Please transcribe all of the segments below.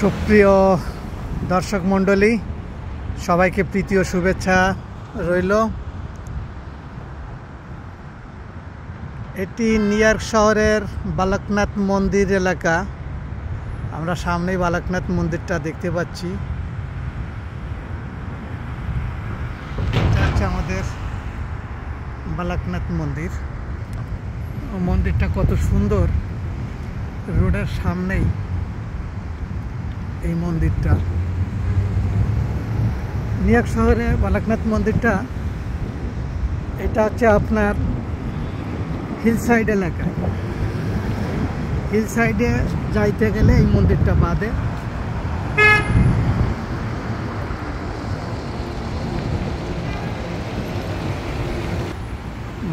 সুপ্রিয় দর্শক মণ্ডলী, সবাইকে প্রীতি ও শুভেচ্ছা রইল। এটি নিউ ইয়র্ক শহরের বালকনাথ মন্দির এলাকা। আমরা সামনেই বালকনাথ মন্দিরটা দেখতে পাচ্ছি। এটা হচ্ছে আমাদের বালকনাথ মন্দির। মন্দিরটা কত সুন্দর, রোডের সামনেই এই মন্দিরটা। নিউ ইয়র্ক শহরে বালকনাথ মন্দিরটা, এটা হচ্ছে আপনার হিল সাইড এলাকায়। হিল সাইডে যাইতে গেলে এই মন্দিরটা বাদে।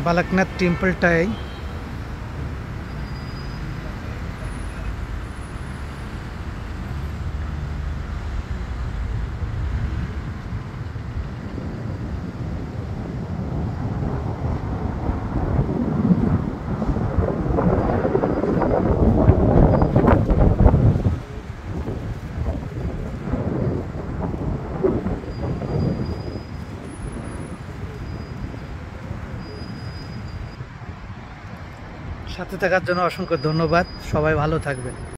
বালকনাথ টেম্পলটাই সাথে থাকার জন্য অসংখ্য ধন্যবাদ। সবাই ভালো থাকবেন।